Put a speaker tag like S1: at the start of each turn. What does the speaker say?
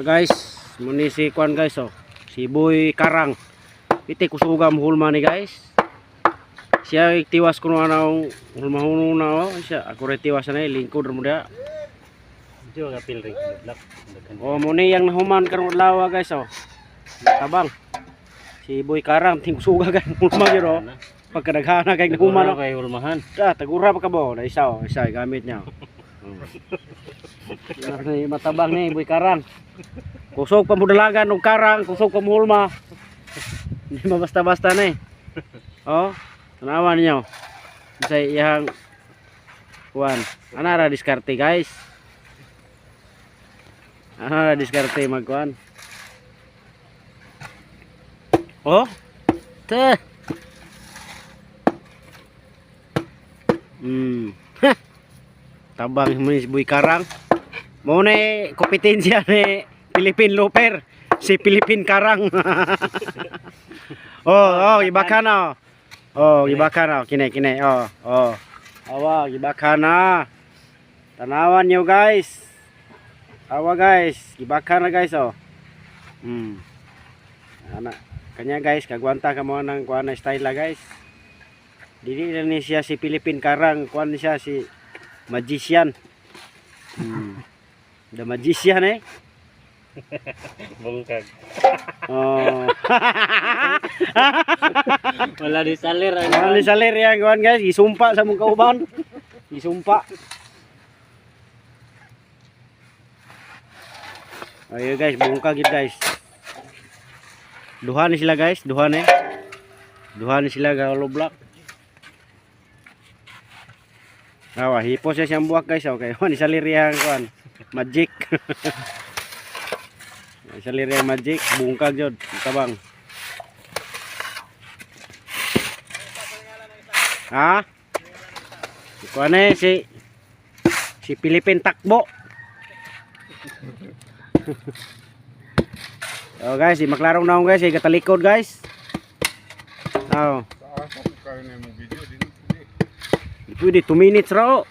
S1: Guys, muni si Kwan guys oh. Si Boy Karang. Piti kusugam hulma ni guys. Siya tiwas kuno anang hulma na oh. Siya ako re tiwas na lingkod mo dia.
S2: Diyo kapil ring black.
S1: Oh muni yang nahuman karon lawa guys oh. Tabang. Si Boy Karang ting kusuga kan hulma gyud oh. Pagkadaghana kay nahuman oh.
S2: Kay hulmahan.
S1: Tagura pa ka bo na isa oh. Isa gamit niya. Ni matabang ni Boy Karang. Kusog pa mo dalagan og karang, kusog pa mo hulma. Hindi mabasta-basta na eh. Oh, tanawan niyo. Sa iyang kuan. Ana ra diskarte guys. Ana ra diskarte magkuan. Oh. Te. Tabang mo si Boy Karang. Mo na kompetensya ni Philippine Looper, si Philippine Karang. oh, ibakana. Oh, ibakana kine. Oh. Awa, ibakana. Tanawan niyo guys. Awa guys, ibakana guys oh. Ana kanya guys, kagwanta ka mo nang kuan na style la guys. Dili ni siya si Philippine Karang, kuan siya si magician. The magician eh.
S2: Bungkag.
S1: Oh.
S2: Wala di salir.
S1: Wala di salir yan kawan guys, isumpa sa mong kauban. Isumpa. Ayo guys, bungkag gid guys. Duha ni sila guys, duha ni. Duha ni sila galo block. Awa, hipo siya siyang buwak guys, okay. Wala di salir yan kawan. Magic. Salir yang magic, bungkag jod, tabang. Ha? Kuan eh si Philippine Takbo. Oh guys, si maklarong naong guys, si katalikod guys. Oh. Pwede 2 minutes raw.